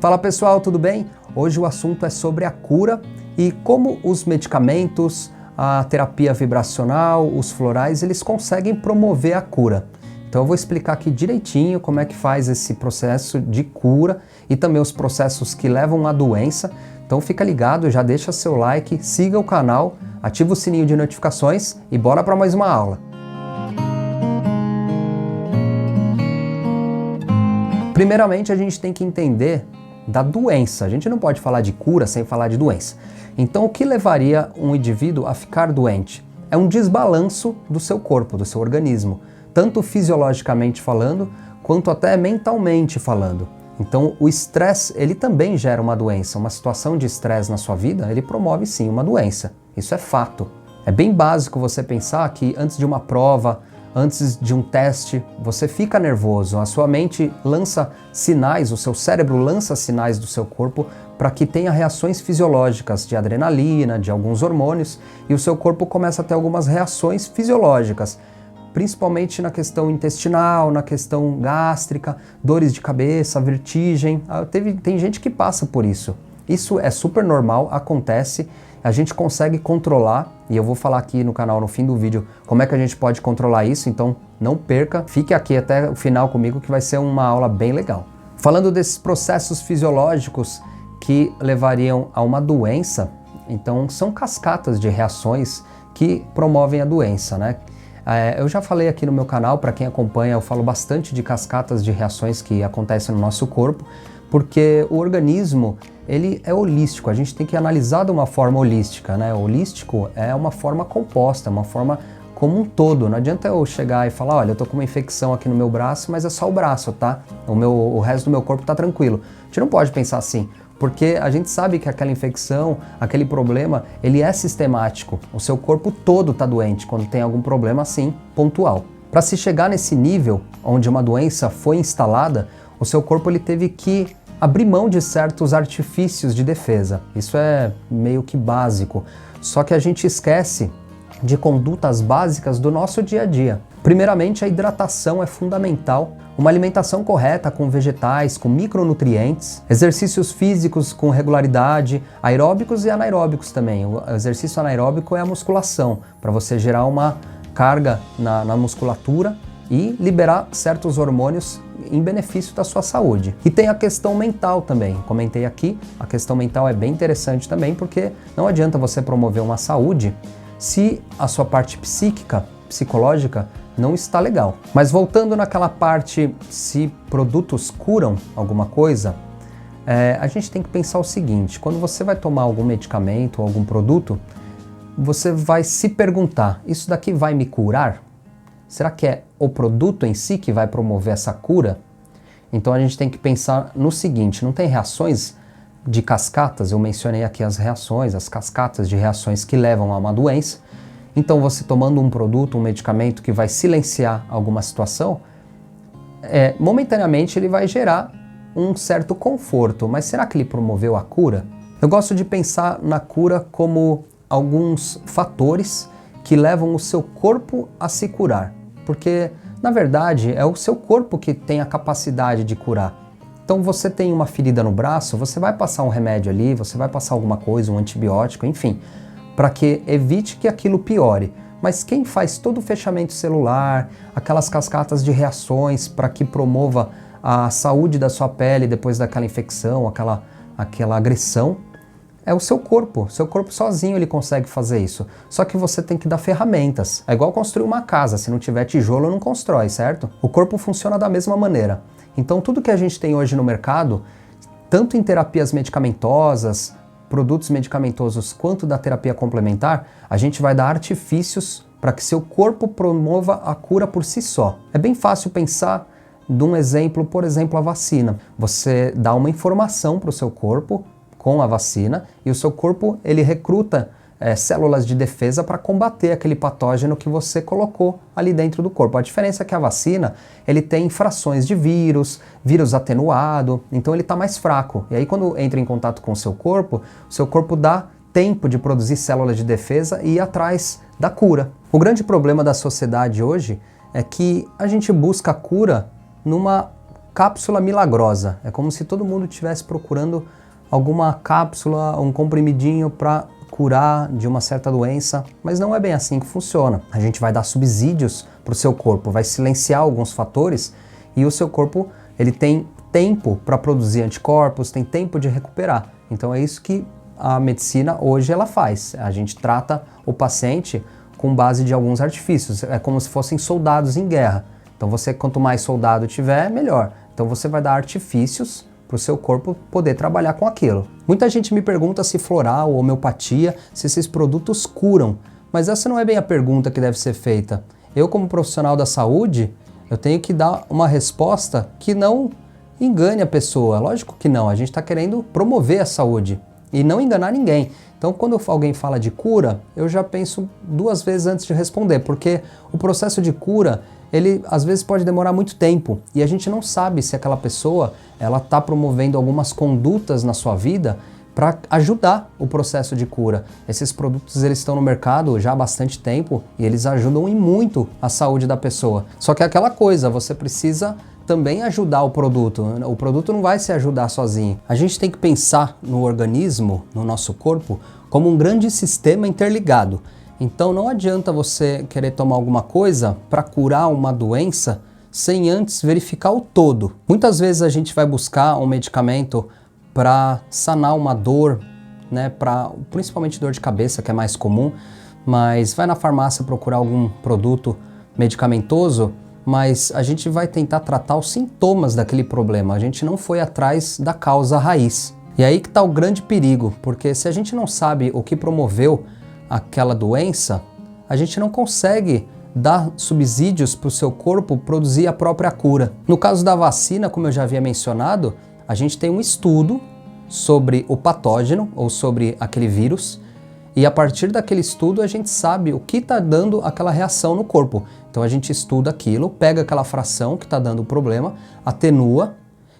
Fala pessoal, tudo bem? Hoje o assunto é sobre a cura e como os medicamentos, a terapia vibracional, os florais, eles conseguem promover a cura. Então eu vou explicar aqui direitinho como é que faz esse processo de cura e também os processos que levam à doença. Então fica ligado, já deixa seu like, siga o canal, ativa o sininho de notificações e bora para mais uma aula. Primeiramente a gente tem que entender da doença. A gente não pode falar de cura sem falar de doença. Então o que levaria um indivíduo a ficar doente? É um desbalanço do seu corpo, do seu organismo, tanto fisiologicamente falando, quanto até mentalmente falando. Então o estresse, ele também gera uma doença. Uma situação de estresse na sua vida, ele promove sim uma doença. Isso é fato. É bem básico você pensar que antes de uma prova, antes de um teste, você fica nervoso, a sua mente lança sinais, o seu cérebro lança sinais do seu corpo para que tenha reações fisiológicas de adrenalina, de alguns hormônios, e o seu corpo começa a ter algumas reações fisiológicas, principalmente na questão intestinal, na questão gástrica, dores de cabeça, vertigem. Tem gente que passa por isso. Isso é super normal, acontece, a gente consegue controlar, e eu vou falar aqui no canal no fim do vídeo como é que a gente pode controlar isso, então não perca, fique aqui até o final comigo que vai ser uma aula bem legal. Falando desses processos fisiológicos que levariam a uma doença, então são cascatas de reações que promovem a doença, né? Eu já falei aqui no meu canal, para quem acompanha, eu falo bastante de cascatas de reações que acontecem no nosso corpo, porque o organismo, ele é holístico, a gente tem que analisar de uma forma holística, né? Holístico é uma forma composta, uma forma como um todo. Não adianta eu chegar e falar, olha, eu tô com uma infecção aqui no meu braço, mas é só o braço, tá? O resto do meu corpo tá tranquilo. A gente não pode pensar assim, porque a gente sabe que aquela infecção, aquele problema, ele é sistemático. O seu corpo todo tá doente quando tem algum problema assim, pontual. Para se chegar nesse nível onde uma doença foi instalada, o seu corpo ele teve que abrir mão de certos artifícios de defesa. Isso é meio que básico. Só que a gente esquece de condutas básicas do nosso dia a dia. Primeiramente, a hidratação é fundamental. Uma alimentação correta com vegetais, com micronutrientes, exercícios físicos com regularidade, aeróbicos e anaeróbicos também. O exercício anaeróbico é a musculação, para você gerar uma carga na musculatura e liberar certos hormônios em benefício da sua saúde. E tem a questão mental também, comentei aqui, a questão mental é bem interessante também, porque não adianta você promover uma saúde se a sua parte psíquica, psicológica, não está legal. Mas voltando naquela parte, se produtos curam alguma coisa, a gente tem que pensar o seguinte, quando você vai tomar algum medicamento ou algum produto, você vai se perguntar, isso daqui vai me curar? Será que é o produto em si que vai promover essa cura? Então a gente tem que pensar no seguinte, não tem reações de cascatas? Eu mencionei aqui as reações, as cascatas de reações que levam a uma doença. Então você tomando um produto, um medicamento que vai silenciar alguma situação, momentaneamente ele vai gerar um certo conforto, mas será que ele promoveu a cura? Eu gosto de pensar na cura como alguns fatores que levam o seu corpo a se curar, porque na verdade é o seu corpo que tem a capacidade de curar. Então você tem uma ferida no braço, você vai passar um remédio ali, você vai passar alguma coisa, um antibiótico, enfim, para que evite que aquilo piore. Mas quem faz todo o fechamento celular, aquelas cascatas de reações para que promova a saúde da sua pele depois daquela infecção, aquela agressão, é o seu corpo. Seu corpo sozinho ele consegue fazer isso. Só que você tem que dar ferramentas. É igual construir uma casa. Se não tiver tijolo, não constrói, certo? O corpo funciona da mesma maneira. Então tudo que a gente tem hoje no mercado, tanto em terapias medicamentosas, produtos medicamentosos, quanto da terapia complementar, a gente vai dar artifícios para que seu corpo promova a cura por si só. É bem fácil pensar de um exemplo, por exemplo, a vacina. Você dá uma informação para o seu corpo com a vacina e o seu corpo ele recruta células de defesa para combater aquele patógeno que você colocou ali dentro do corpo. A diferença é que a vacina ele tem frações de vírus atenuado, então ele está mais fraco. E aí quando entra em contato com o seu corpo dá tempo de produzir células de defesa e ir atrás da cura. O grande problema da sociedade hoje é que a gente busca a cura numa cápsula milagrosa. É como se todo mundo estivesse procurando alguma cápsula, um comprimidinho para curar de uma certa doença, mas não é bem assim que funciona. A gente vai dar subsídios para o seu corpo, vai silenciar alguns fatores e o seu corpo ele tem tempo para produzir anticorpos, tem tempo de recuperar. Então é isso que a medicina hoje ela faz. A gente trata o paciente com base de alguns artifícios. É como se fossem soldados em guerra. Então você, quanto mais soldado tiver, melhor. Então você vai dar artifícios para o seu corpo poder trabalhar com aquilo. Muita gente me pergunta se floral ou homeopatia, se esses produtos curam. Mas essa não é bem a pergunta que deve ser feita. Eu, como profissional da saúde, eu tenho que dar uma resposta que não engane a pessoa. Lógico que não, a gente está querendo promover a saúde e não enganar ninguém. Então, quando alguém fala de cura, eu já penso 2 vezes antes de responder, porque o processo de cura, ele às vezes pode demorar muito tempo e a gente não sabe se aquela pessoa ela está promovendo algumas condutas na sua vida para ajudar o processo de cura. Esses produtos eles estão no mercado já há bastante tempo e eles ajudam em muito a saúde da pessoa. Só que é aquela coisa, você precisa também ajudar o produto não vai se ajudar sozinho. A gente tem que pensar no organismo, no nosso corpo, como um grande sistema interligado. Então não adianta você querer tomar alguma coisa para curar uma doença sem antes verificar o todo. Muitas vezes a gente vai buscar um medicamento para sanar uma dor, né, principalmente dor de cabeça, que é mais comum, mas vai na farmácia procurar algum produto medicamentoso, mas a gente vai tentar tratar os sintomas daquele problema, a gente não foi atrás da causa raiz. E aí que está o grande perigo, porque se a gente não sabe o que promoveu aquela doença, a gente não consegue dar subsídios para o seu corpo produzir a própria cura. No caso da vacina, como eu já havia mencionado, a gente tem um estudo sobre o patógeno ou sobre aquele vírus e a partir daquele estudo a gente sabe o que está dando aquela reação no corpo. Então a gente estuda aquilo, pega aquela fração que está dando o problema, atenua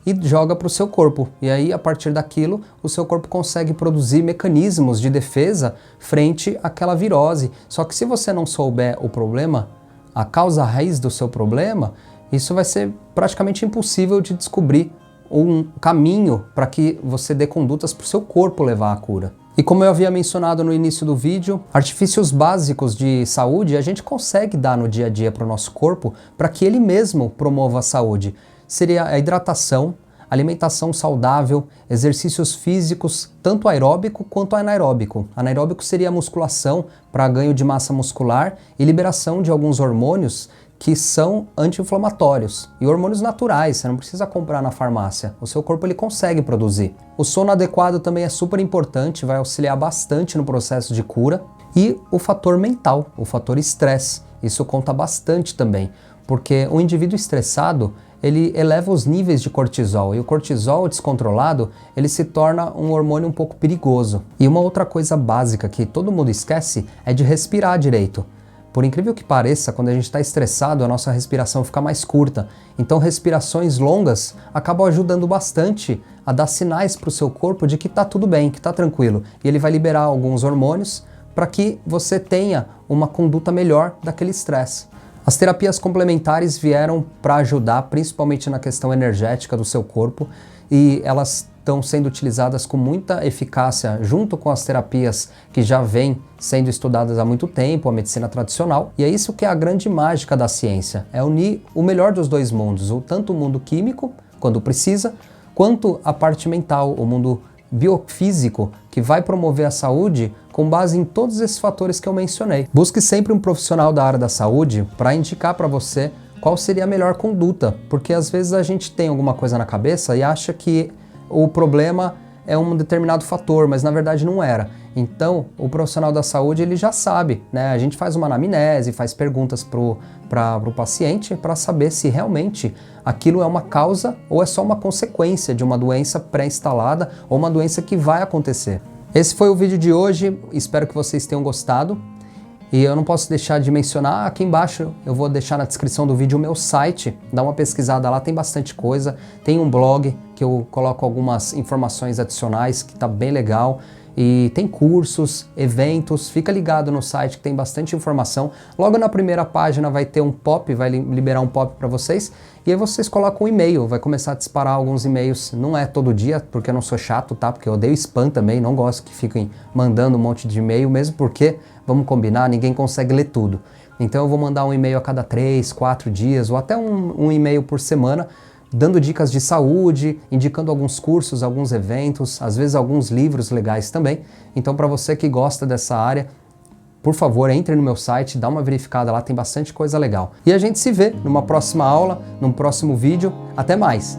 e joga para o seu corpo. E aí a partir daquilo o seu corpo consegue produzir mecanismos de defesa frente àquela virose. Só que se você não souber o problema, a causa raiz do seu problema, isso vai ser praticamente impossível de descobrir um caminho para que você dê condutas para o seu corpo levar à cura. E como eu havia mencionado no início do vídeo, artifícios básicos de saúde a gente consegue dar no dia a dia para o nosso corpo para que ele mesmo promova a saúde. Seria a hidratação, alimentação saudável, exercícios físicos, tanto aeróbico quanto anaeróbico. Anaeróbico seria a musculação para ganho de massa muscular e liberação de alguns hormônios que são anti-inflamatórios e hormônios naturais, você não precisa comprar na farmácia, o seu corpo ele consegue produzir. O sono adequado também é super importante, vai auxiliar bastante no processo de cura. E o fator mental, o fator estresse, isso conta bastante também, porque o indivíduo estressado, ele eleva os níveis de cortisol, e o cortisol descontrolado, ele se torna um hormônio um pouco perigoso. E uma outra coisa básica que todo mundo esquece é de respirar direito. Por incrível que pareça, quando a gente está estressado, a nossa respiração fica mais curta. Então respirações longas acabam ajudando bastante a dar sinais para o seu corpo de que está tudo bem, que está tranquilo. E ele vai liberar alguns hormônios para que você tenha uma conduta melhor daquele estresse. As terapias complementares vieram para ajudar, principalmente na questão energética do seu corpo, e elas estão sendo utilizadas com muita eficácia junto com as terapias que já vêm sendo estudadas há muito tempo, a medicina tradicional. E é isso que é a grande mágica da ciência, é unir o melhor dos dois mundos, tanto o mundo químico, quando precisa, quanto a parte mental, o mundo biofísico, que vai promover a saúde com base em todos esses fatores que eu mencionei. Busque sempre um profissional da área da saúde para indicar para você qual seria a melhor conduta, porque às vezes a gente tem alguma coisa na cabeça e acha que o problema é um determinado fator, mas na verdade não era. Então, o profissional da saúde ele já sabe, né? A gente faz uma anamnese, faz perguntas para o paciente para saber se realmente aquilo é uma causa ou é só uma consequência de uma doença pré-instalada ou uma doença que vai acontecer. Esse foi o vídeo de hoje, espero que vocês tenham gostado. E eu não posso deixar de mencionar, aqui embaixo eu vou deixar na descrição do vídeo o meu site, dá uma pesquisada lá, tem bastante coisa, tem um blog que eu coloco algumas informações adicionais que tá bem legal e tem cursos, eventos, fica ligado no site que tem bastante informação. Logo na primeira página vai ter um pop, vai liberar um pop para vocês, e aí vocês colocam um e-mail, vai começar a disparar alguns e-mails, não é todo dia, porque eu não sou chato, tá? Porque eu odeio spam também, não gosto que fiquem mandando um monte de e-mail, mesmo porque, vamos combinar, ninguém consegue ler tudo. Então eu vou mandar um e-mail a cada 3, 4 dias, ou até um e-mail por semana, dando dicas de saúde, indicando alguns cursos, alguns eventos, às vezes alguns livros legais também. Então, para você que gosta dessa área, por favor, entre no meu site, dá uma verificada lá, tem bastante coisa legal. E a gente se vê numa próxima aula, num próximo vídeo. Até mais!